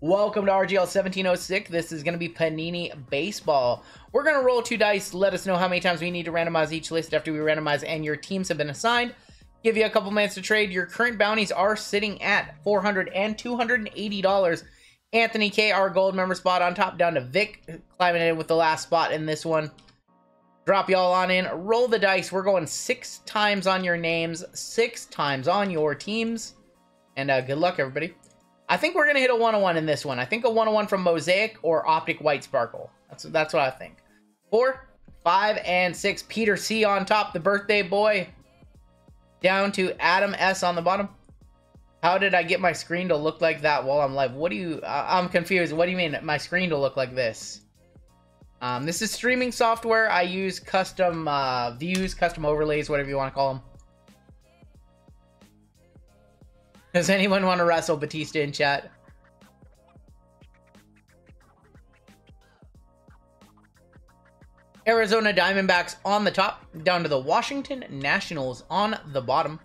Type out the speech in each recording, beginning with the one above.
Welcome to RGL 1706. This is going to be Panini Baseball. We're going to roll 2 dice. Let us know how many times we need to randomize each list after we randomize and your teams have been assigned. Give you a couple minutes to trade. Your current bounties are sitting at $400 and $280. Anthony K, our gold member spot on top, down to Vic, climbing in with the last spot in this one. Drop y'all on in. Roll the dice. We're going 6 times on your names, 6 times on your teams. And good luck, everybody. I think we're going to hit a 101 in this one. I think a 101 from Mosaic or Optic White Sparkle. That's what I think. 4, 5, and 6. Peter C on top, the birthday boy. Down to Adam S on the bottom. How did I get my screen to look like that while I'm live? What do you... I'm confused. What do you mean my screen to look like this? This is streaming software. I use custom views, custom overlays, whatever you want to call them. Does anyone want to wrestle Batista in chat? Arizona Diamondbacks on the top, down to the Washington Nationals on the bottom.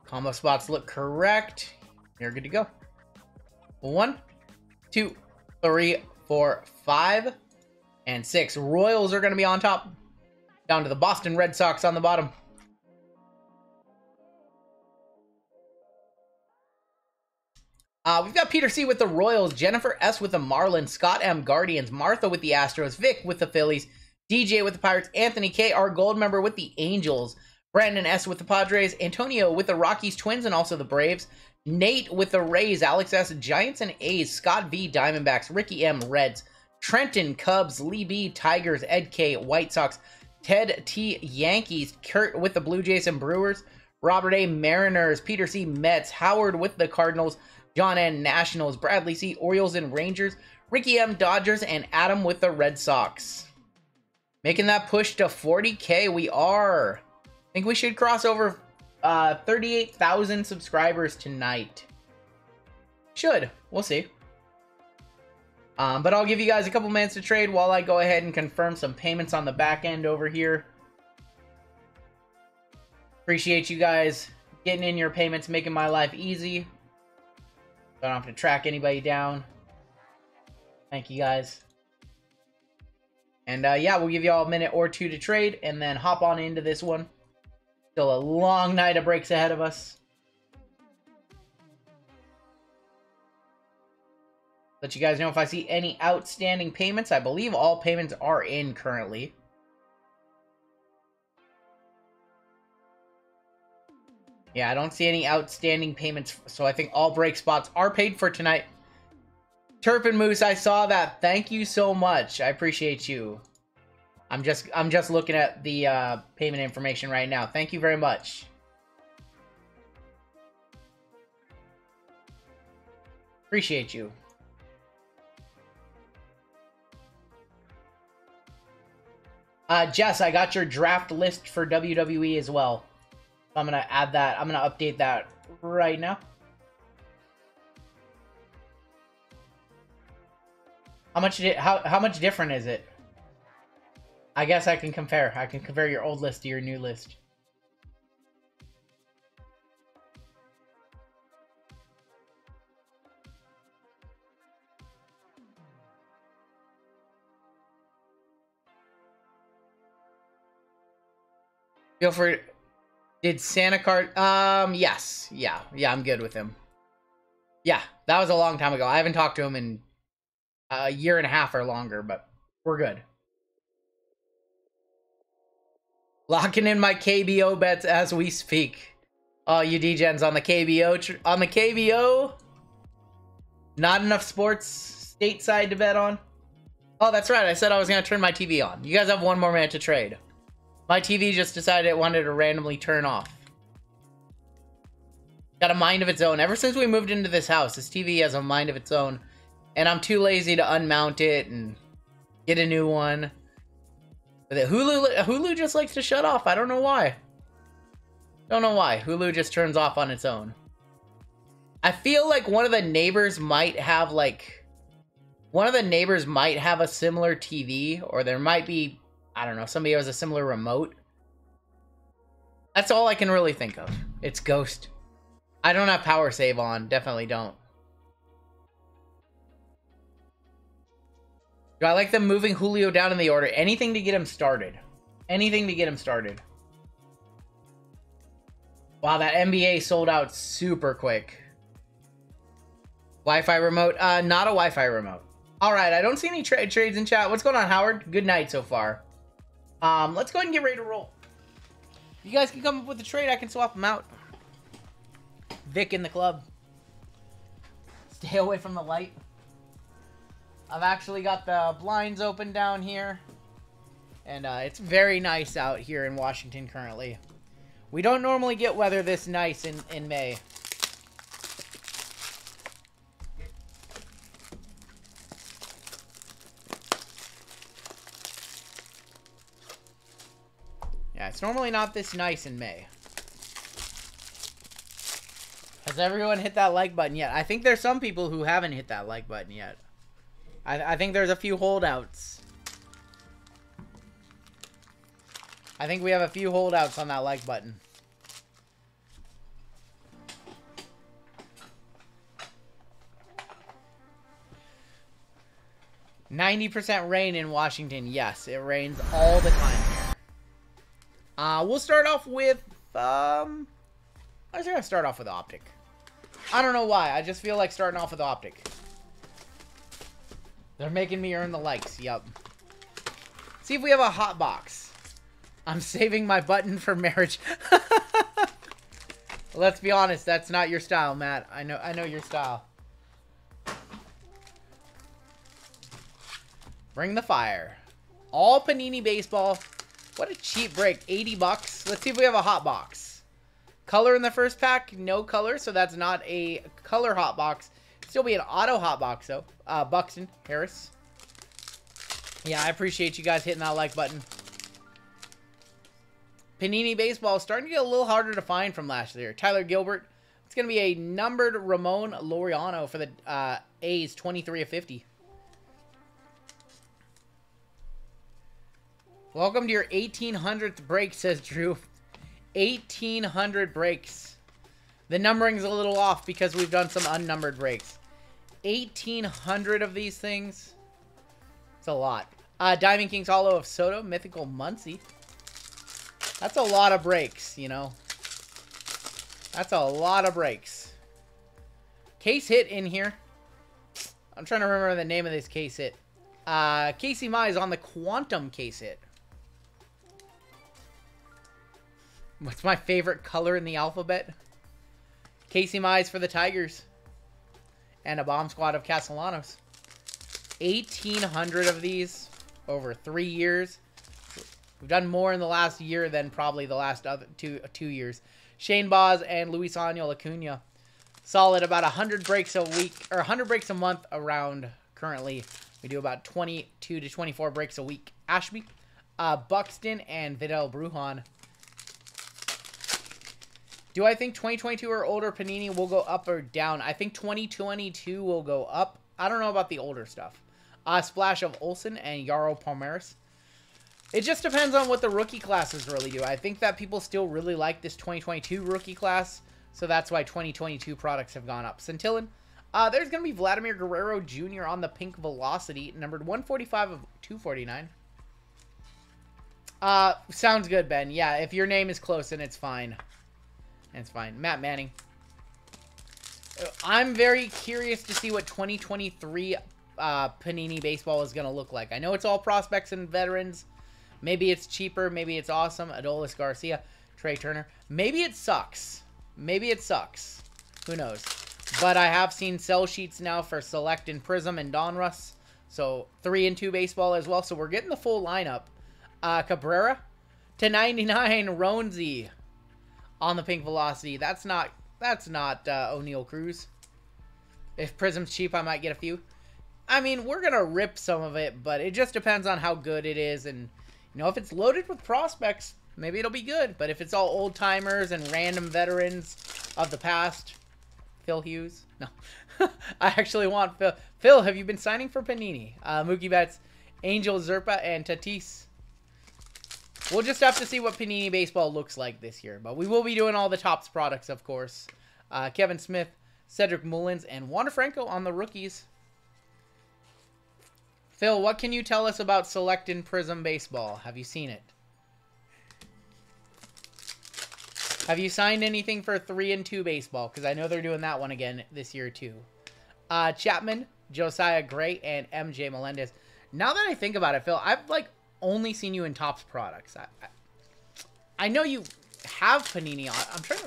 Combo spots look correct. You're good to go. 1, 2, 3, 4, 5, and 6. Royals are going to be on top, down to the Boston Red Sox on the bottom. We've got Peter C with the Royals, Jennifer S with the Marlins, Scott M Guardians, Martha with the Astros, Vic with the Phillies, DJ with the Pirates, Anthony K, our gold member, with the Angels, Brandon S with the Padres, Antonio with the Rockies, Twins, and also the Braves, Nate with the Rays, Alex S, Giants and A's, Scott V, Diamondbacks, Ricky M, Reds, Trenton, Cubs, Lee B, Tigers, Ed K, White Sox, Ted T, Yankees, Kurt with the Blue Jays and Brewers, Robert A, Mariners, Peter C, Mets, Howard with the Cardinals, John N, Nationals, Bradley C, Orioles and Rangers, Ricky M, Dodgers, and Adam with the Red Sox. Making that push to 40K, we are. I think we should cross over 38,000 subscribers tonight. Should. We'll see. But I'll give you guys a couple minutes to trade while I go ahead and confirm some payments on the back end over here. Appreciate you guys getting in your payments, making my life easy. I don't have to track anybody down. Thank you guys. And yeah, we'll give you all a minute or two to trade and then hop on into this one. Still a long night of breaks ahead of us. Let you guys know if I see any outstanding payments. I believe all payments are in currently. Yeah, I don't see any outstanding payments, so I think all break spots are paid for tonight. Turpin Moose, I saw that. Thank you so much. I appreciate you. I'm just looking at the payment information right now. Thank you very much. Appreciate you. Jess, I got your draft list for WWE as well. I'm going to add that. I'm going to update that right now. How much different is it? I guess I can compare. I can compare your old list to your new list. Feel free. Did Santa card? Yes. Yeah, I'm good with him. Yeah, that was a long time ago. I haven't talked to him in a year and a half or longer, but we're good. Locking in my KBO bets as we speak. Oh, you D-Gens on the KBO. On the KBO? Not enough sports stateside to bet on? Oh, that's right. I said I was going to turn my TV on. You guys have one more minute to trade. My TV just decided it wanted to randomly turn off. Got a mind of its own. Ever since we moved into this house, this TV has a mind of its own. And I'm too lazy to unmount it and get a new one. But Hulu just likes to shut off. I don't know why. Don't know why. Hulu just turns off on its own. I feel like one of the neighbors might have a similar TV. Or there might be, I don't know, somebody has a similar remote. That's all I can really think of. It's Ghost. I don't have power save on. Definitely don't. Do I like them moving Julio down in the order? Anything to get him started. Anything to get him started. Wow, that NBA sold out super quick. Wi-Fi remote? Not a Wi-Fi remote. All right, I don't see any trades in chat. What's going on, Howard? Good night so far. Let's go ahead and get ready to roll. You guys can come up with a trade. I can swap them out. Vic in the club. Stay away from the light. I've actually got the blinds open down here. And it's very nice out here in Washington currently. We don't normally get weather this nice in May. Yeah, it's normally not this nice in May. Has everyone hit that like button yet? I think there's some people who haven't hit that like button yet. I think there's a few holdouts. I think we have a few holdouts on that like button. %90 rain in Washington. Yes, it rains all the time here. We'll start off with, I'm just gonna start off with Optic. I don't know why. I just feel like starting off with Optic. They're making me earn the likes. Yup. See if we have a hot box. I'm saving my button for marriage. Let's be honest. That's not your style, Matt. I know your style. Bring the fire. All Panini baseball. What a cheap break. 80 bucks. Let's see if we have a hot box. Color in the first pack. No color, so that's not a color hot box. Still be an auto hot box, though. Buxton, Harris. Yeah, I appreciate you guys hitting that like button. Panini baseball is starting to get a little harder to find from last year. Tyler Gilbert. It's going to be a numbered Ramon Laureano for the A's, 23 of 50. Welcome to your 1800th break, says Drew. 1800 breaks. The numbering's a little off because we've done some unnumbered breaks. 1800 of these things. It's a lot. Diamond Kings Hollow of Soto, Mythical Muncie. That's a lot of breaks, you know. That's a lot of breaks. Case hit in here. I'm trying to remember the name of this case hit. Casey Mize on the Quantum case hit. What's my favorite color in the alphabet? Casey Mize for the Tigers. And a bomb squad of Castellanos. 1,800 of these over 3 years. We've done more in the last year than probably the last other two years. Shane Baz and Luis Ángel Acuna. Solid about 100 breaks a week, or 100 breaks a month around currently. We do about 22 to 24 breaks a week. Ashby, Buxton, and Vidal Brujan. Do I think 2022 or older Panini will go up or down? I think 2022 will go up. I don't know about the older stuff. Splash of Olsen and Yarrow Palmares. It just depends on what the rookie classes really do. I think that people still really like this 2022 rookie class, so that's why 2022 products have gone up. Centillon. There's going to be Vladimir Guerrero Jr. on the Pink Velocity, numbered 145 of 249. Sounds good, Ben. Yeah, if your name is close, then it's fine. It's fine. Matt Manning. I'm very curious to see what 2023 Panini Baseball is going to look like. I know it's all prospects and veterans. Maybe it's cheaper. Maybe it's awesome. Adolis Garcia. Trey Turner. Maybe it sucks. Maybe it sucks. Who knows? But I have seen sell sheets now for Select and Prism and Donruss. So 3 and 2 baseball as well. So we're getting the full lineup. Cabrera to 99. Ronzi on the Pink Velocity. That's not O'Neal Cruz. If Prism's cheap, I might get a few. I mean, we're going to rip some of it, but it just depends on how good it is. And, you know, if it's loaded with prospects, maybe it'll be good. But if it's all old-timers and random veterans of the past, Phil Hughes? No. I actually want Phil. Phil, have you been signing for Panini? Mookie Betts, Angel Zerpa, and Tatis. We'll just have to see what Panini Baseball looks like this year. But we will be doing all the Topps products, of course. Kevin Smith, Cedric Mullins, and Wander Franco on the rookies. Phil, what can you tell us about Select and Prism Baseball? Have you seen it? Have you signed anything for 3 and 2 baseball? Because I know they're doing that one again this year too. Chapman, Josiah Gray, and MJ Melendez. Now that I think about it, Phil, I've like only seen you in Topps products. I know you have Panini on. I'm trying to.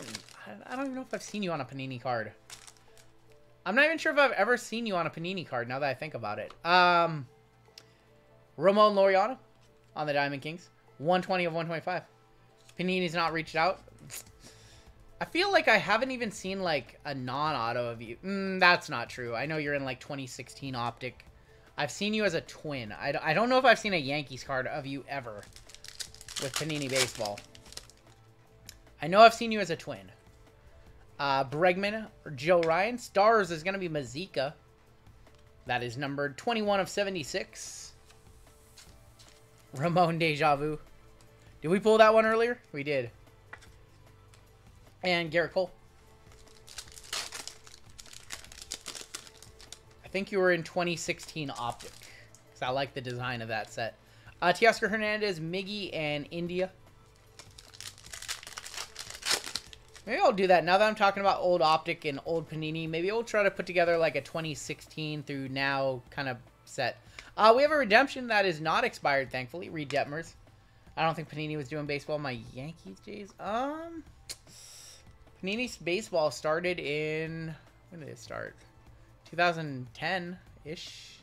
I don't even know if I've seen you on a Panini card. I'm not even sure if I've ever seen you on a Panini card. Now that I think about it. Ramon Laureano on the Diamond Kings, 120 of 125. Panini's not reached out. I feel like I haven't even seen like a non-auto of you. That's not true. I know you're in like 2016 Optic. I've seen you as a twin. I don't know if I've seen a Yankees card of you ever with Panini Baseball. I know I've seen you as a twin. Bregman or Joe Ryan. Stars is going to be Mazika. That is numbered 21 of 76. Ramon Deja Vu. Did we pull that one earlier? We did. And Garrett Cole. I think you were in 2016 Optic. Because I like the design of that set. Teoscar Hernandez, Miggy, and India. Maybe I'll do that. Now that I'm talking about old Optic and old Panini, maybe we'll try to put together like a 2016 through now kind of set. We have a redemption that is not expired, thankfully. Reed Detmers. I don't think Panini was doing baseball in my Yankees days. Panini's baseball started in... When did it start? 2010-ish.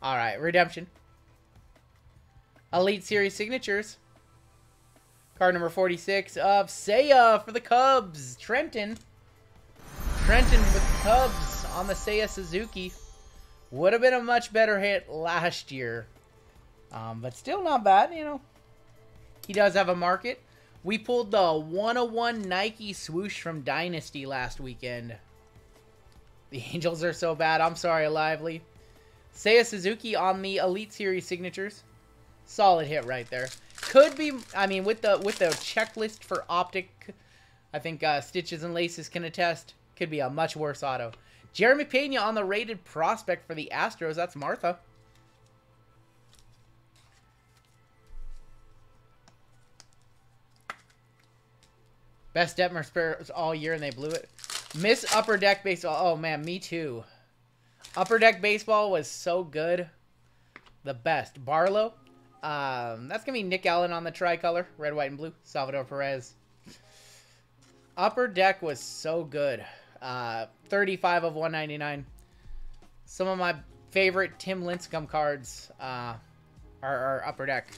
Alright, redemption. Elite Series signatures. Card number 46 of Seiya for the Cubs. Trenton with the Cubs on the Seiya Suzuki. Would have been a much better hit last year. But still not bad, you know. He does have a market. We pulled the 101 Nike swoosh from Dynasty last weekend. The Angels are so bad. I'm sorry, Lively. Seiya Suzuki on the Elite Series signatures. Solid hit right there. Could be, I mean, with the checklist for Optic, I think Stitches and Laces can attest. Could be a much worse auto. Jeremy Pena on the rated prospect for the Astros. That's Martha. Best Detmer spares all year and they blew it. Miss Upper Deck Baseball. Oh, man, me too. Upper Deck Baseball was so good. The best. Barlow. That's going to be Nick Allen on the tricolor. Red, white, and blue. Salvador Perez. Upper Deck was so good. 35 of 199. Some of my favorite Tim Lincecum cards are Upper Deck.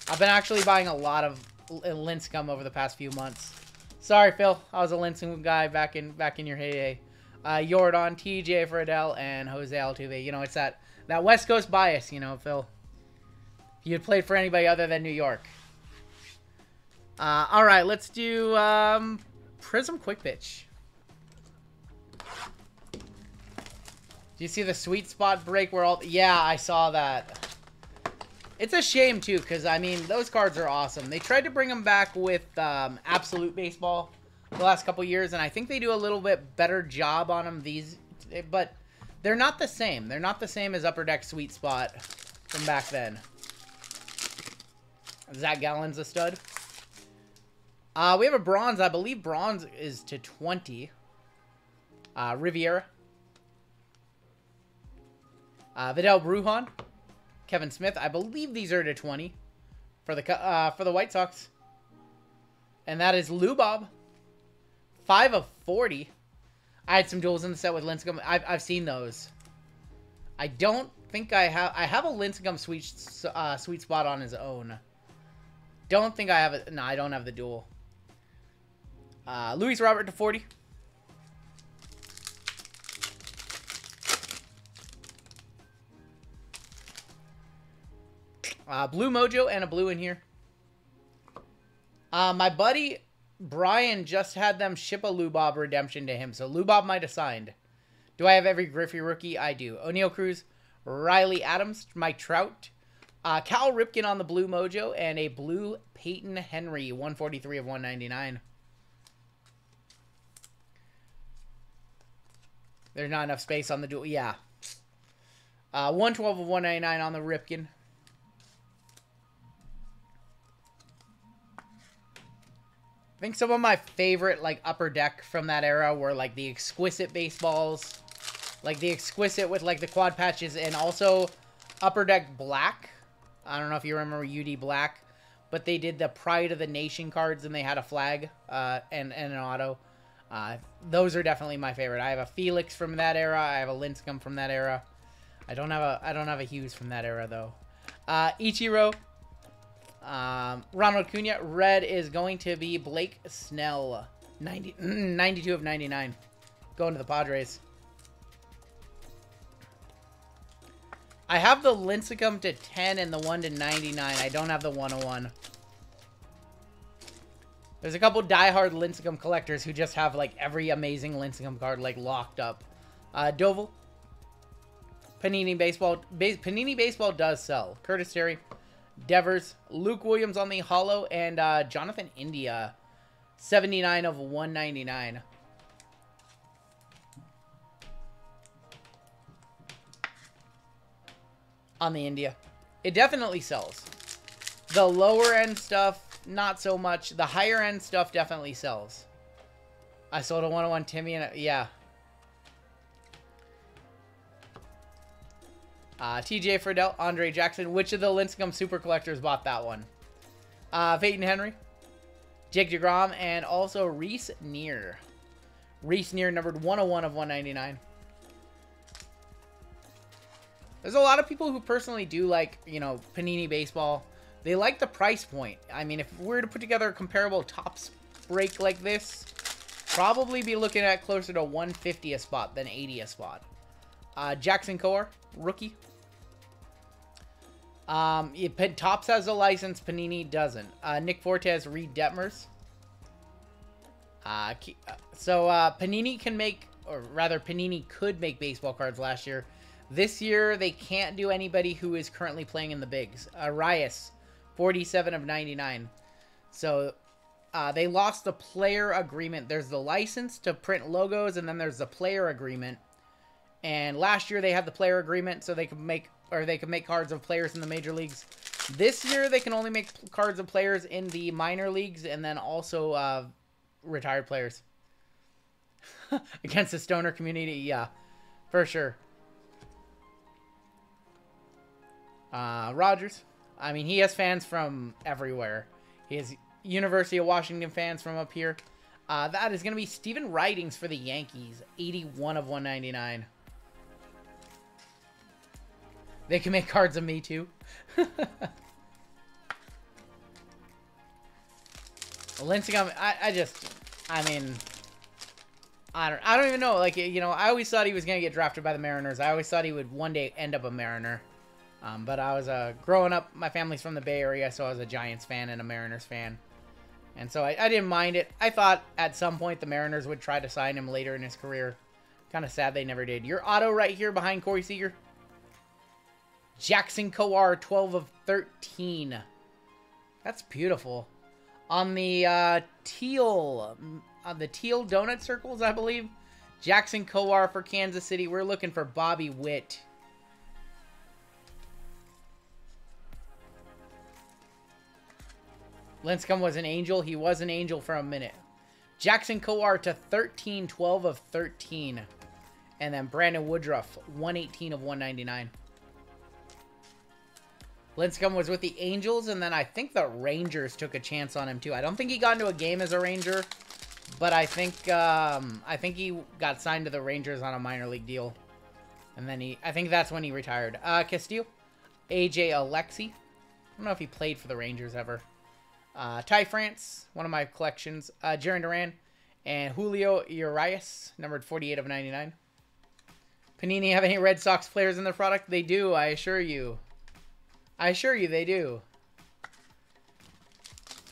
I've been actually buying a lot of Lincecum over the past few months. Sorry, Phil. I was a Lincecum guy back in your heyday. Jordan, TJ Friedel, and Jose Altuve. You know, it's that West Coast bias, you know, Phil. If you had played for anybody other than New York. All right, let's do Prism Quick Pitch. Do you see the sweet spot break where all... Yeah, I saw that. It's a shame, too, because, I mean, those cards are awesome. They tried to bring them back with Absolute Baseball the last couple years, and I think they do a little bit better job on them. But they're not the same. They're not the same as Upper Deck Sweet Spot from back then. Zach Gallen's a stud. We have a bronze. I believe bronze is to 20. Riviera. Vidal Brujan. Kevin Smith. I believe these are to 20 for the White Sox. And that is Lubob. 5 of 40. I had some duels in the set with Lincecum. I've seen those. I don't think I have a Lincecum sweet spot on his own. Don't think I have it. No, I don't have the duel. Luis Robert to 40. Blue Mojo and a blue in here. My buddy Brian just had them ship a Lubob redemption to him, so Lubob might have signed. Do I have every Griffey rookie? I do. O'Neal Cruz, Riley Adams, Mike Trout, Cal Ripken on the Blue Mojo, and a blue Peyton Henry, 143 of 199. There's not enough space on the dual. Yeah. 112 of 199 on the Ripken. I think some of my favorite, like, upper deck from that era were, like, the exquisite baseballs. Like, the exquisite with, like, the quad patches. And also upper deck black. I don't know if you remember UD Black. But they did the Pride of the Nation cards, and they had a flag and an auto. Those are definitely my favorite. I have a Felix from that era. I have a Lincecum from that era. I don't have a Hughes from that era, though. Ichiro. Ronald Acuna. Red is going to be Blake Snell. 92 of 99. Going to the Padres. I have the Lincecum to 10 and the 1 to 99. I don't have the 101. There's a couple diehard Lincecum collectors who just have, like, every amazing Lincecum card, like, locked up. Doval. Panini Baseball. Panini Baseball does sell. Curtis Terry. Devers. Luke Williams on the holo. And Jonathan India. 79 of 199. On the India. It definitely sells. The lower end stuff, not so much. The higher end stuff definitely sells. I sold a 101 Timmy and yeah. TJ Friedel, Andre Jackson. Which of the Lincecum super collectors bought that one? Peyton Henry, Jake DeGrom, and also Reese Neer. Reese Neer numbered 101 of 199. There's a lot of people who personally do like, you know, Panini Baseball. They like the price point. I mean, if we were to put together a comparable Topps break like this, probably be looking at closer to 150 a spot than 80 a spot. Jackson Kowar, rookie. Topps has a license, Panini doesn't. Nick Fortes, Reed Detmers. Panini can make, or rather Panini could make baseball cards last year. This year, they can't do anybody who is currently playing in the bigs. Arias, 47 of 99. So, they lost the player agreement. There's the license to print logos, and then there's the player agreement. And last year, they had the player agreement, so they could make cards of players in the major leagues. This year, they can only make cards of players in the minor leagues, and then also retired players. Against the stoner community, yeah, for sure. Rogers. I mean, he has fans from everywhere. He has University of Washington fans from up here. That is going to be Steven Ridings for the Yankees. 81 of 199. They can make cards of me, too. Lincecum, I mean, I don't even know. Like, you know, I always thought he was going to get drafted by the Mariners. I always thought he would one day end up a Mariner. But I was, growing up, my family's from the Bay Area, so I was a Giants fan and a Mariners fan. And so I didn't mind it. I thought at some point the Mariners would try to sign him later in his career. Kind of sad they never did. Your auto right here behind Corey Seager. Jackson Kowar, 12 of 13. That's beautiful. On the teal donut circles, I believe. Jackson Kowar for Kansas City. We're looking for Bobby Witt. Lincecum was an angel. He was an angel for a minute. Jackson Kowar to 13, 12 of 13. And then Brandon Woodruff, 118 of 199. Lincecum was with the Angels, and then I think the Rangers took a chance on him too. I don't think he got into a game as a Ranger, but I think he got signed to the Rangers on a minor league deal. And then I think that's when he retired. Castillo, AJ Alexi. I don't know if he played for the Rangers ever. Ty France, one of my collections. Jaron Duran and Julio Urias, numbered 48 of 99. Panini have any Red Sox players in their product? They do, I assure you. I assure you they do.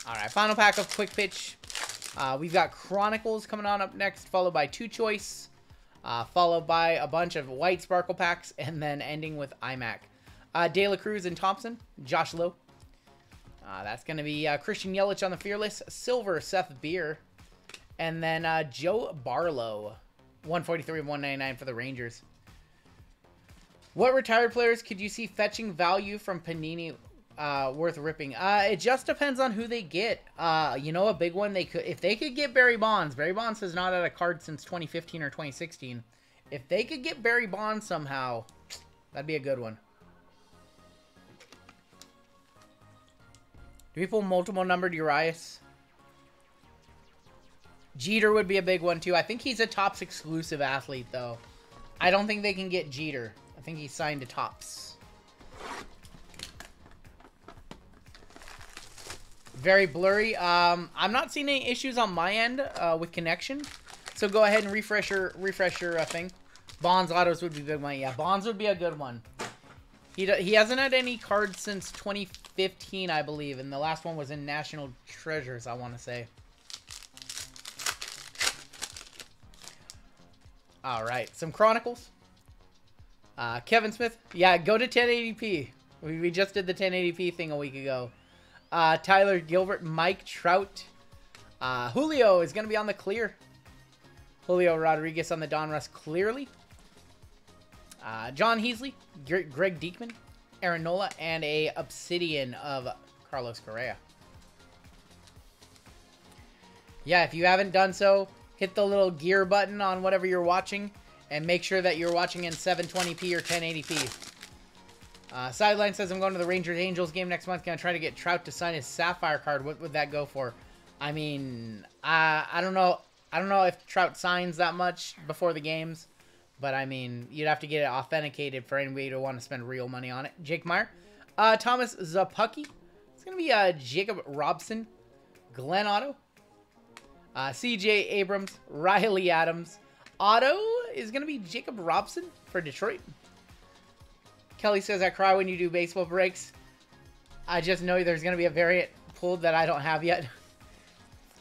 Alright, final pack of Quick Pitch. We've got Chronicles coming on up next, followed by Two Choice, followed by a bunch of White Sparkle packs, and then ending with iMac. De La Cruz and Thompson, Josh Lowe. That's going to be Christian Yelich on the Fearless, Silver, Seth Beer, and then Joe Barlow. 143 of 199 for the Rangers. What retired players could you see fetching value from Panini worth ripping? It just depends on who they get. You know, a big one they could, if they could get Barry Bonds. Barry Bonds has not had a card since 2015 or 2016. If they could get Barry Bonds somehow, that'd be a good one. Do we pull multiple numbered Urias? Jeter would be a big one too. I think he's a Topps exclusive athlete though. I don't think they can get Jeter. I think he's signed to Topps. Very blurry. I'm not seeing any issues on my end with connection. So go ahead and refresh your thing. Bonds autos would be a big one. Yeah, Bonds would be a good one. He hasn't had any cards since 2015, I believe, and the last one was in National Treasures, I want to say. All right, some Chronicles. Kevin Smith. Yeah, go to 1080p. We just did the 1080p thing a week ago. Tyler Gilbert, Mike Trout. Julio is going to be on the clear. Julio Rodriguez on the Donruss clearly. John Heasley, Greg Dieckman, Aaron Nola, and a Obsidian of Carlos Correa. Yeah, if you haven't done so, hit the little gear button on whatever you're watching and make sure that you're watching in 720p or 1080p. Sideline says, I'm going to the Rangers-Angels game next month. Going to try to get Trout to sign his Sapphire card. What would that go for? I mean, I don't know. I don't know if Trout signs that much before the games. But, I mean, you'd have to get it authenticated for anybody to want to spend real money on it. Jake Meyer. Thomas Zapucki. It's going to be Jacob Robson. Glenn Otto. C.J. Abrams. Riley Adams. Otto is going to be Jacob Robson for Detroit. Kelly says, I cry when you do baseball breaks. I just know there's going to be a variant pulled that I don't have yet.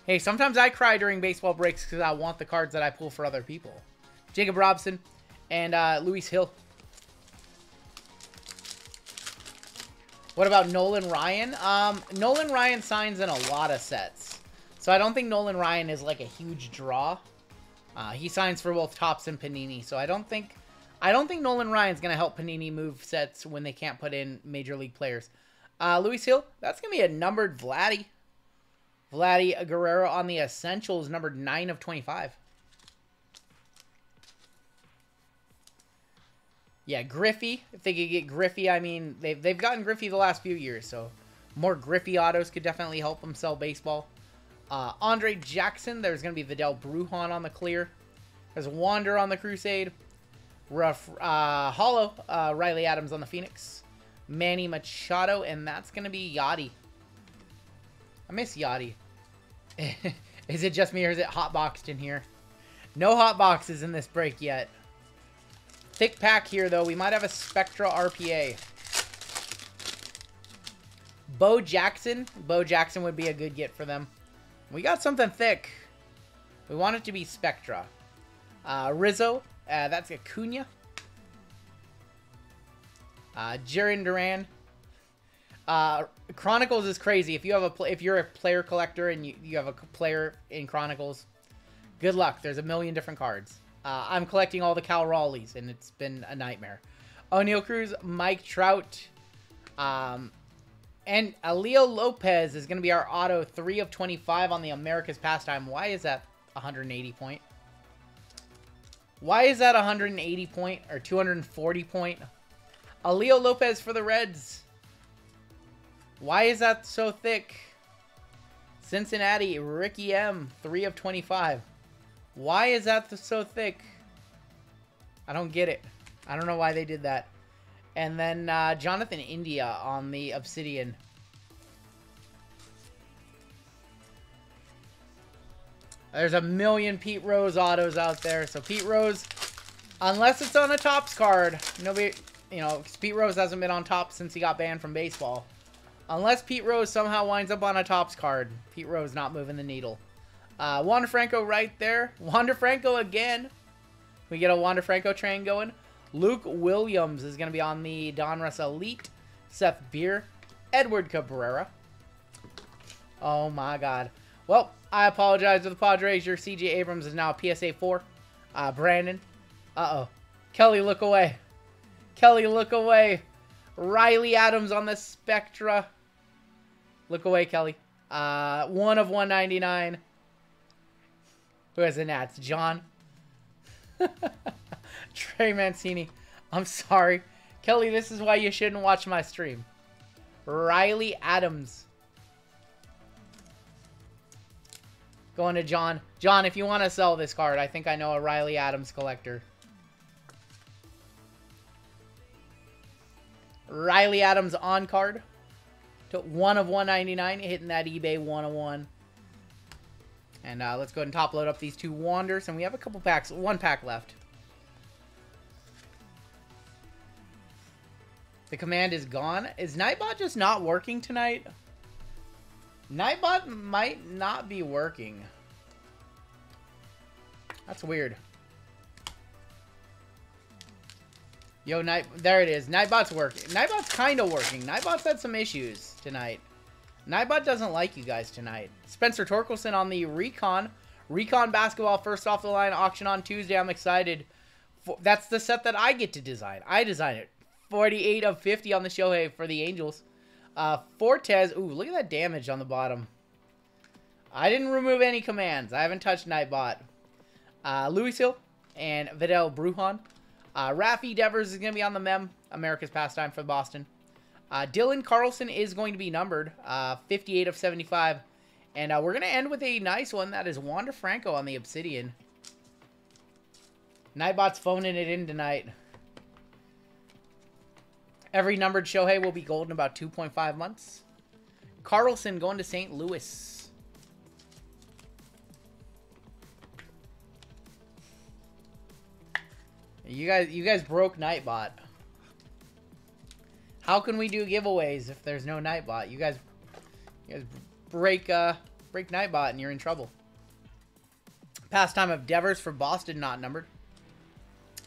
Hey, sometimes I cry during baseball breaks because I want the cards that I pull for other people. Jacob Robson and Luis Hill. What about Nolan Ryan? Nolan Ryan signs in a lot of sets. So I don't think Nolan Ryan is like a huge draw. He signs for both Topps and Panini. So I don't think Nolan Ryan's going to help Panini move sets when they can't put in Major League players. Luis Hill, that's going to be a numbered Vladdy. Vladdy Guerrero on the Essentials, numbered 9 of 25. Yeah, Griffey. If they could get Griffey, I mean, they've gotten Griffey the last few years, so more Griffey autos could definitely help them sell baseball. Andre Jackson. There's going to be Vidal Brujan on the clear. There's Wander on the Crusade. Hollow. Riley Adams on the Phoenix. Manny Machado, and that's going to be Yachty. I miss Yachty. Is it just me or is it hotboxed in here? No hot boxes in this break yet. Thick pack here, though. We might have a Spectra RPA. Bo Jackson. Bo Jackson would be a good get for them. We got something thick. We want it to be Spectra. Rizzo. That's Acuna. Jaron Duran. Chronicles is crazy. If you have if you're a player collector and you have a player in Chronicles, good luck. There's a million different cards. I'm collecting all the Cal Raleighs, and it's been a nightmare. O'Neal Cruz, Mike Trout, and Leo Lopez is going to be our auto 3 of 25 on the America's Pastime. Why is that 180 point? Why is that 180 point or 240 point? Leo Lopez for the Reds. Why is that so thick? Cincinnati, Ricky M, 3 of 25. Why is that so thick? I don't get it. I don't know why they did that. And then Jonathan India on the Obsidian. There's a million Pete Rose autos out there. So Pete Rose, unless it's on a Topps card, nobody, you know, Pete Rose hasn't been on Topps since he got banned from baseball. Unless Pete Rose somehow winds up on a Topps card, Pete Rose not moving the needle. Wander Franco right there. Wander Franco again. We get a Wander Franco train going. Luke Williams is going to be on the Donruss Elite. Seth Beer. Edward Cabrera. Oh my God. Well, I apologize to the Padres. Your C.J. Abrams is now a PSA 4. Brandon. Uh-oh. Kelly, look away. Kelly, look away. Riley Adams on the Spectra. Look away, Kelly. 1 of 199. Who has the Nats? John. Trey Mancini. I'm sorry. Kelly, this is why you shouldn't watch my stream. Riley Adams. Going to John. John, if you want to sell this card, I think I know a Riley Adams collector. Riley Adams on card. To 1 of 199. Hitting that eBay 101. And let's go ahead and top load up these 2 Wanders. And we have a couple packs. 1 pack left. The command is gone. Is Nightbot just not working tonight? Nightbot might not be working. That's weird. Yo, there it is. Nightbot's working. Nightbot's kind of working. Nightbot's had some issues tonight. Nightbot doesn't like you guys tonight. Spencer Torkelson on the Recon. Recon basketball first off the line auction on Tuesday. I'm excited. That's the set that I get to design. I design it. 48 of 50 on the Shohei for the Angels. Fortes. Ooh, look at that damage on the bottom. I didn't remove any commands. I haven't touched Nightbot. Louis Hill and Vidal Brujan. Rafi Devers is going to be on the mem. America's pastime for Boston. Dylan Carlson is going to be numbered. 58 of 75. And we're going to end with a nice one. That is Wander Franco on the Obsidian. Nightbot's phoning it in tonight. Every numbered Shohei will be gold in about 2.5 months. Carlson going to St. Louis. You guys broke Nightbot. How can we do giveaways if there's no Nightbot? You guys break Nightbot and you're in trouble. Pastime of Devers for Boston, not numbered.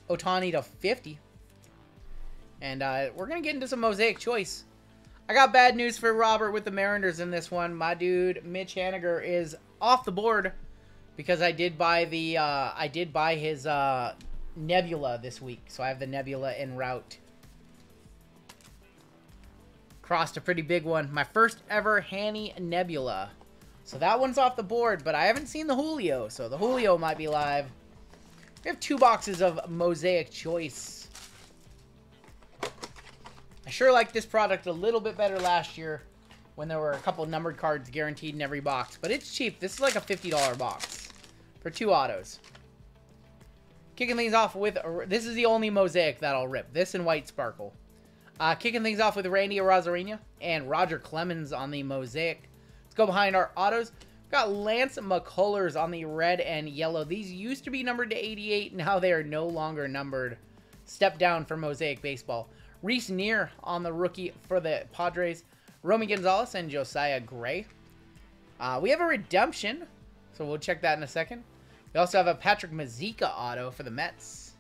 Otani to 50. And we're going to get into some Mosaic Choice. I got bad news for Robert with the Mariners in this one. My dude, Mitch Haniger, is off the board because I did buy his Nebula this week. So I have the Nebula en route. Crossed a pretty big one. My first ever Hanny Nebula. So that one's off the board, but I haven't seen the Julio. So the Julio might be live. We have 2 boxes of Mosaic Choice. I sure liked this product a little bit better last year when there were a couple numbered cards guaranteed in every box. But it's cheap. This is like a $50 box for 2 autos. Kicking things off with... This is the only Mosaic that I'll rip. This and White Sparkle. Kicking things off with Randy Arozarena and Roger Clemens on the Mosaic. Let's go behind our autos. We've got Lance McCullers on the red and yellow. These used to be numbered to 88. Now they are no longer numbered. Step down for Mosaic Baseball. Reese Neer on the rookie for the Padres. Romy Gonzalez and Josiah Gray. We have a redemption, so we'll check that in a second. We also have a Patrick Mazika auto for the Mets.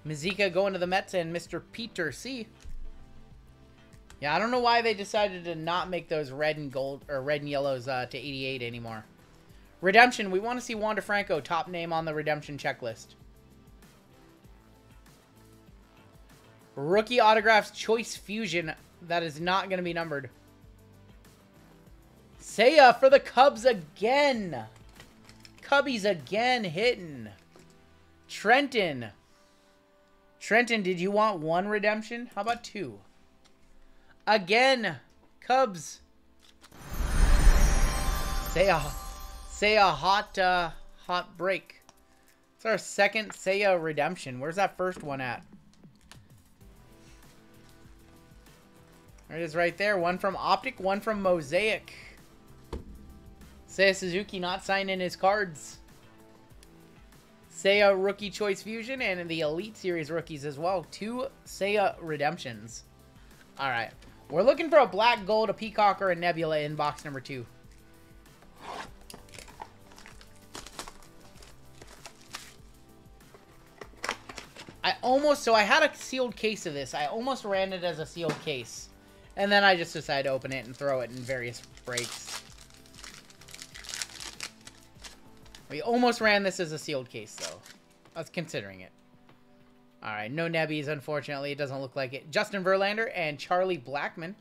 Mazika going to the Mets and Mr. Peter C. Yeah, I don't know why they decided to not make those red and gold or red and yellows to 88 anymore. Redemption, we want to see Wander Franco, top name on the redemption checklist. Rookie autographs Choice Fusion. That is not going to be numbered. Seiya for the Cubs again. Cubbies again hitting. Trenton. Trenton, did you want 1 redemption? How about 2? Again. Cubs. Seiya hot break. It's our second Seiya redemption. Where's that first one at? There it is right there. 1 from Optic, 1 from Mosaic. Seiya Suzuki not signing his cards. Seiya Rookie Choice Fusion and the Elite Series rookies as well. 2 Seiya redemptions. Alright. We're looking for a black gold, a Peacock, or a Nebula in box number 2. So I had a sealed case of this. I almost ran it as a sealed case. And then I just decided to open it and throw it in various breaks. We almost ran this as a sealed case, though. I was considering it. All right, no Nebbies, unfortunately. It doesn't look like it. Justin Verlander and Charlie Blackmon.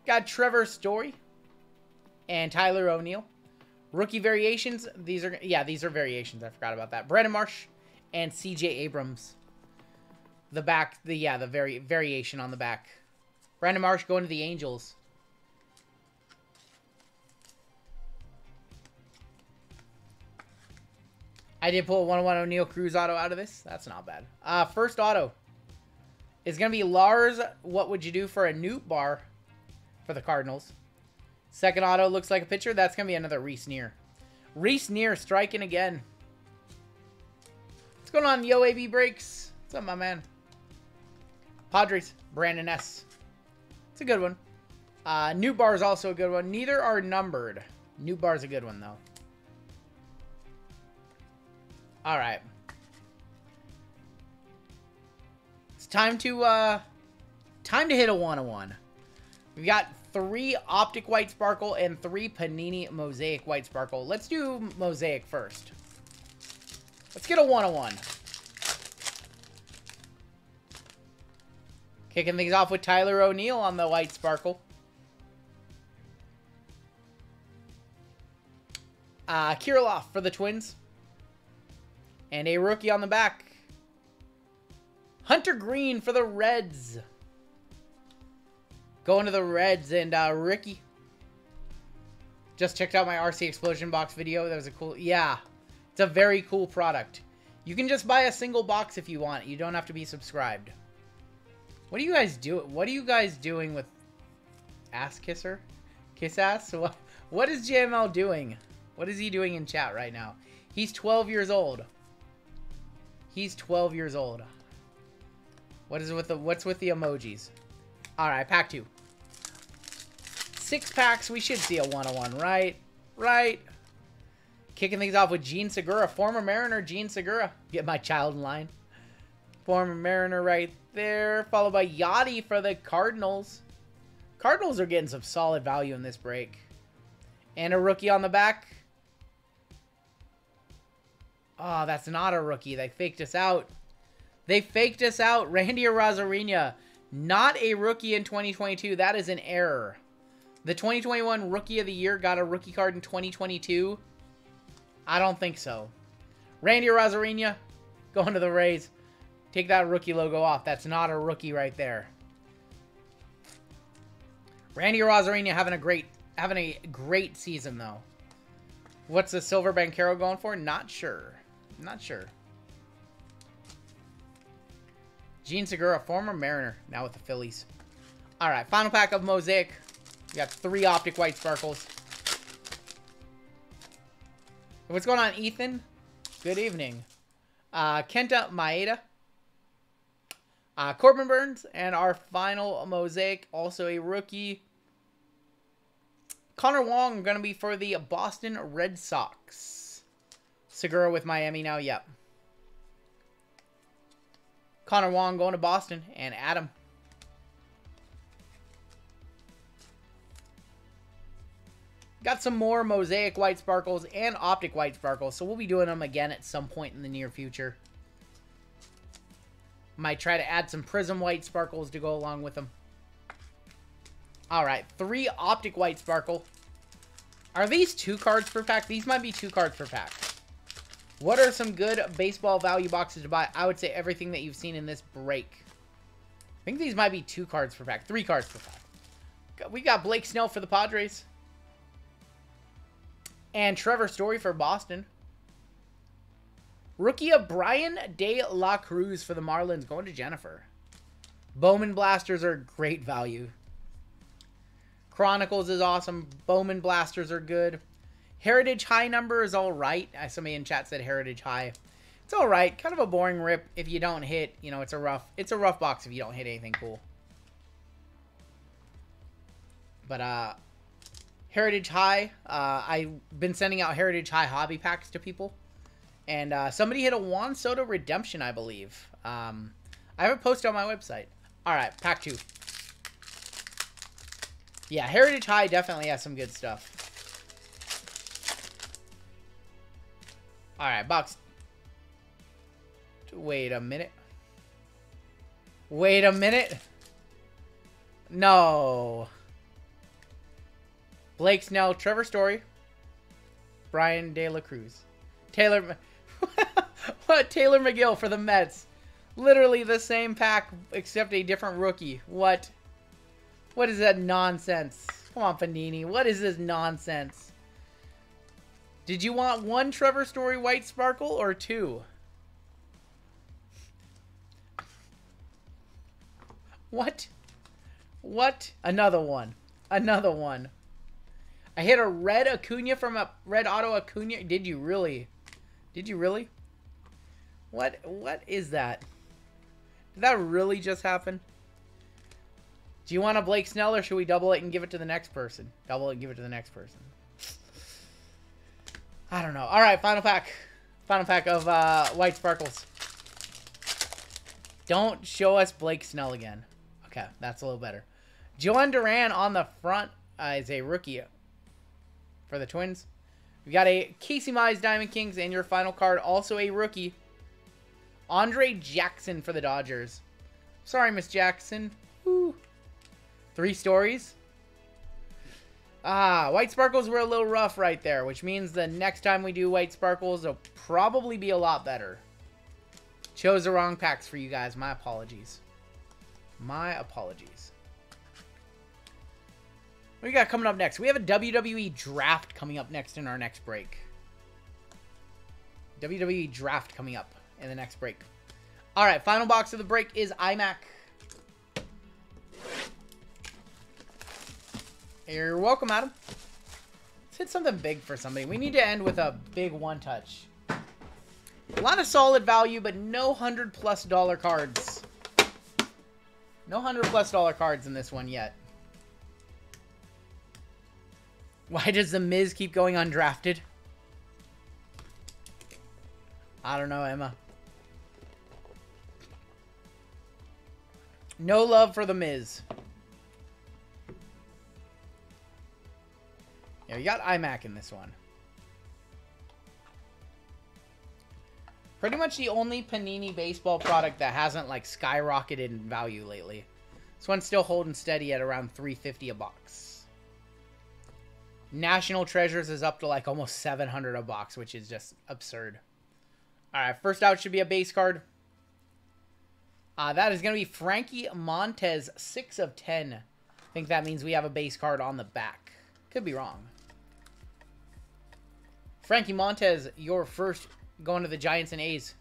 Got Trevor Story and Tyler O'Neill. Rookie variations. These are variations. I forgot about that. Brandon Marsh and CJ Abrams. The variation on the back. Brandon Marsh going to the Angels. I did pull a 101 O'Neill Cruz auto out of this. That's not bad. First auto is going to be Lars. What would you do for a Newt bar for the Cardinals? Second auto looks like a pitcher. That's going to be another Reese Neer. Reese Neer striking again. What's going on, Yo AB Breaks? What's up, my man? Padres, Brandon S. It's a good one. Newt bar is also a good one. Neither are numbered. Newt bar is a good one, though. All right. It's time to hit a 101. We've got 3 Optic White Sparkle and 3 Panini Mosaic White Sparkle. Let's do Mosaic first. Let's get a 101. Kicking things off with Tyler O'Neill on the White Sparkle. Kirilloff for the Twins. And a rookie on the back. Hunter Green for the Reds. Going to the Reds and Ricky. Just checked out my RC Explosion box video. That was a cool... Yeah. It's a very cool product. You can just buy a single box if you want. You don't have to be subscribed. What do you guys do? What are you guys doing with Ass Kisser? Kiss Ass? What is JML doing? What is he doing in chat right now? He's 12 years old. He's 12 years old. What's with the emojis? All right, pack 2. 6 packs. We should see a 101, right? Right. Kicking things off with Gene Segura, former Mariner Gene Segura. Get my child in line. Former Mariner right there, followed by Yachty for the Cardinals. Cardinals are getting some solid value in this break. And a rookie on the back. Oh, that's not a rookie. They faked us out. They faked us out. Randy Arozarena, not a rookie in 2022. That is an error. The 2021 Rookie of the Year got a rookie card in 2022. I don't think so. Randy Arozarena, going to the Rays. Take that rookie logo off. That's not a rookie right there. Randy Arozarena having a great season though. What's the Silver Bancaro going for? Not sure. Not sure. Gene Segura, former Mariner, now with the Phillies. All right, final pack of Mosaic. We got 3 Optic White Sparkles. What's going on, Ethan? Good evening. Kenta Maeda. Corbin Burns, and our final Mosaic, also a rookie. Connor Wong, going to be for the Boston Red Sox. Segura with Miami now, yep. Connor Wong going to Boston, and Adam. Got some more Mosaic White Sparkles and Optic White Sparkles, so we'll be doing them again at some point in the near future. Might try to add some Prism White Sparkles to go along with them. Alright, 3 Optic White Sparkle. Are these 2 cards per pack? These might be 2 cards per pack. What are some good baseball value boxes to buy? I would say everything that you've seen in this break. I think these might be 2 cards per pack. 3 cards per pack. We got Blake Snell for the Padres. And Trevor Story for Boston. Rookie of Brian De La Cruz for the Marlins, going to Jennifer. Bowman Blasters are great value. Chronicles is awesome. Bowman Blasters are good. Heritage High number is alright. Somebody in chat said Heritage High. It's alright. Kind of a boring rip if you don't hit. You know, it's a rough box if you don't hit anything cool. But, Heritage High. I've been sending out Heritage High hobby packs to people. And somebody hit a Juan Soto Redemption, I believe. I have a post on my website. Alright, pack 2. Yeah, Heritage High definitely has some good stuff. All right, box. Wait a minute. Wait a minute. No. Blake Snell, Trevor Story, Brian De La Cruz, Taylor. What? Taylor McGill for the Mets. Literally the same pack except a different rookie. What? What is that nonsense? Come on, Panini. What is this nonsense? Did you want one Trevor Story White Sparkle or two? What? What? Another one. Another one. I hit a red Acuna from a red auto Acuna. Did you really? Did you really? What is that? Did that really just happen? Do you want a Blake Snell or should we double it and give it to the next person? Double it and give it to the next person. I don't know. All right, final pack. Final pack of White Sparkles. Don't show us Blake Snell again. Okay, that's a little better. Joan Duran on the front is a rookie for the Twins. We got a Casey Mize Diamond Kings, and your final card, also a rookie, Andre Jackson for the Dodgers. Sorry, Miss Jackson. Woo. 3 stories. White Sparkles were a little rough right there, which means the next time we do White Sparkles, will probably be a lot better. Chose the wrong packs for you guys. My apologies. My apologies. What we got coming up next? We have a WWE draft coming up next in our next break. WWE draft coming up in the next break. All right, final box of the break is iMac. You're welcome, Adam. Let's hit something big for somebody. We need to end with a big one-touch. A lot of solid value, but no $100+ cards. No $100+ cards in this one yet. Why does The Miz keep going undrafted? I don't know, Emma. No love for The Miz. Yeah, we got iMac in this one. Pretty much the only Panini baseball product that hasn't, like, skyrocketed in value lately. This one's still holding steady at around $350 a box. National Treasures is up to, like, almost $700 a box, which is just absurd. Alright, first out should be a base card. That is going to be Frankie Montez, 6 of 10. I think that means we have a base card on the back. Could be wrong. Frankie Montez, your first going to the Giants and A's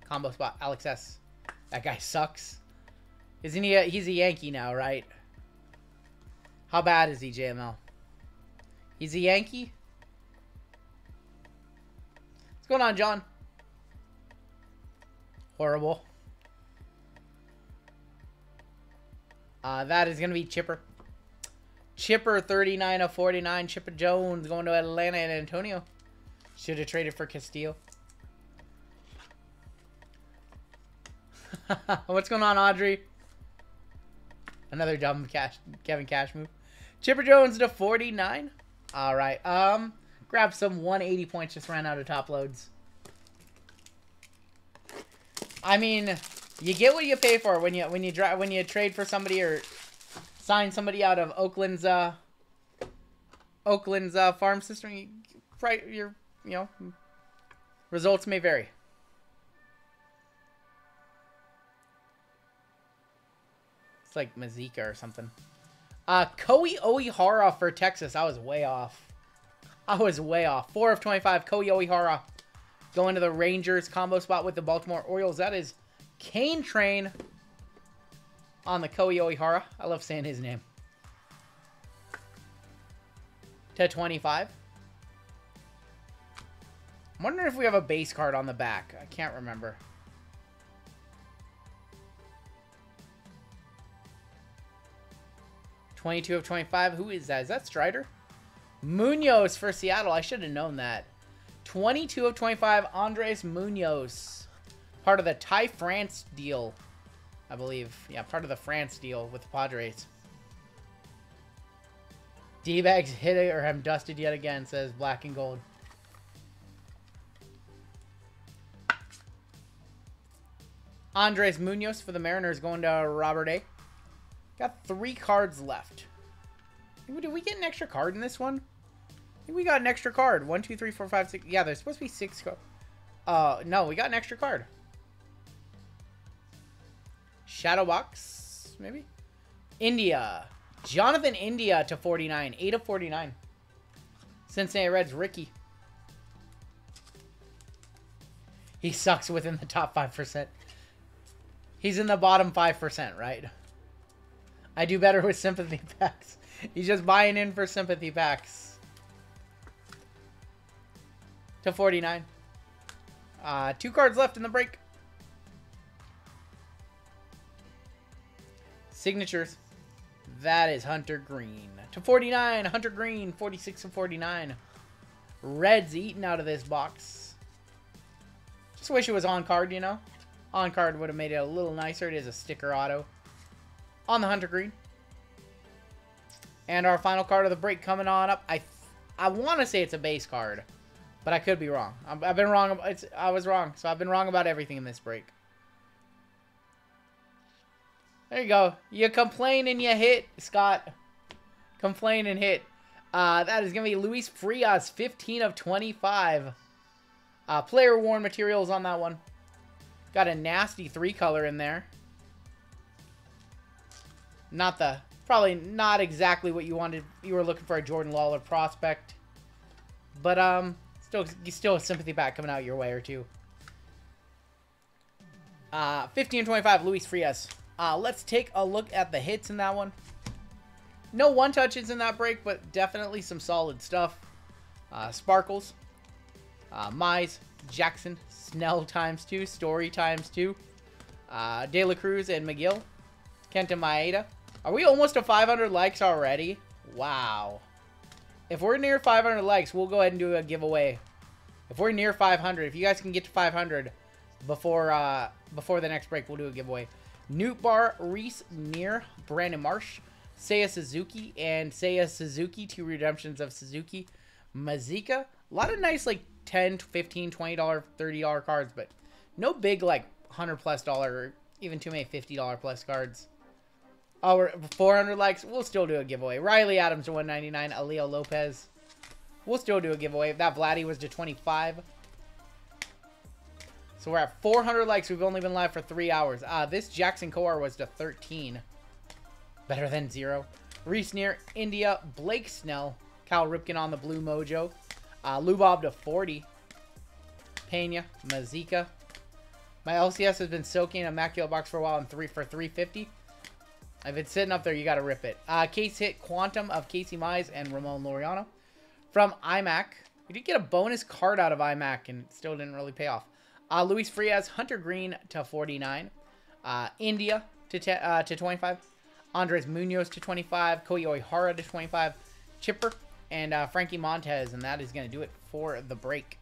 combo spot. Alex S. That guy sucks. Isn't he? He's a Yankee now, right? How bad is he, JML? He's a Yankee? What's going on, John? Horrible. That is going to be Chipper. Chipper, 39 of 49. Chipper Jones going to Atlanta and Antonio. Should have traded for Castillo. What's going on, Audrey? Another dumb Kevin Cash move. Chipper Jones to 49. All right. Grab some 180 points. Just ran out of top loads. I mean, you get what you pay for when you trade for somebody or sign somebody out of Oakland's farm system. You know, results may vary. It's like Mazika or something. Koei Oihara for Texas. I was way off. 4 of 25. Koei Oihara going to the Rangers combo spot with the Baltimore Orioles. That is Kane Train on the Koei Oihara. I love saying his name. To 25. I'm wondering if we have a base card on the back. I can't remember. $22 of 25. Who is that? Is that Strider? Munoz for Seattle. I should have known that. 22 of 25. Andres Munoz. Part of the Thai France deal, I believe. Yeah, part of the France deal with the Padres. D-bags hit it or have dusted yet again, says Black and Gold. Andres Munoz for the Mariners going to Robert A. Got 3 cards left. Did we get an extra card in this one? I think we got an extra card. 1, 2, 3, 4, 5, 6. Yeah, there's supposed to be 6 cards. No, we got an extra card. Shadow box, maybe? India. Jonathan India to 49. 8 of 49. Cincinnati Reds, Ricky. He sucks within the top 5%. He's in the bottom 5%, right? I do better with sympathy packs. He's just buying in for sympathy packs. To 49. 2 cards left in the break. Signatures. That is Hunter Green. To 49. Hunter Green. 46 of 49. Reds eating out of this box. Just wish it was on card, you know? On card would have made it a little nicer. It is a sticker auto. On the Hunter Green. And our final card of the break coming on up. I want to say it's a base card. But I could be wrong. I've been wrong. I was wrong. So I've been wrong about everything in this break. There you go. You complain and you hit, Scott. Complain and hit. That is going to be Luis Frias, 15 of 25. Player worn materials on that one. Got a nasty 3-color in there. Probably not exactly what you wanted. You were looking for a Jordan Lawler prospect. But, still a sympathy pack coming out your way or two. 15 and 25, Luis Frias. Let's take a look at the hits in that one. No one-touches in that break, but definitely some solid stuff. Sparkles. Mize, Jackson, Snell ×2, Story ×2. De La Cruz and McGill. Kenta Maeda. Are we almost to 500 likes already? Wow. If we're near 500 likes, we'll go ahead and do a giveaway. If we're near 500, if you guys can get to 500 before the next break, we'll do a giveaway. Newt Bar, Reese Neer, Brandon Marsh, Seiya Suzuki, and Seiya Suzuki, 2 redemptions of Suzuki. Mazika. A lot of nice, like, $10, $15, $20, $30 cards, but no big, like, $100+ or even too many $50+ plus cards. Oh, we're 400 likes. We'll still do a giveaway. Riley Adams to 199. Aleo Lopez. We'll still do a giveaway. That Vladdy was to 25. So we're at 400 likes. We've only been live for 3 hours. This Jackson Kowar was to 13. Better than 0. Reese Neer, India, Blake Snell, Cal Ripken on the Blue Mojo. Lubob to 40. Pena, Mazika. My LCS has been soaking in a Immaculate box for a while and for 350. If it's sitting up there, you got to rip it. Case hit Quantum of Casey Mize and Ramon Laureano. From iMac. We did get a bonus card out of iMac and it still didn't really pay off. Luis Frias, Hunter Green to 49. India to 25. Andres Munoz to 25. Koyo Ihara to 25. Chipper and Frankie Montez. And that is going to do it for the break.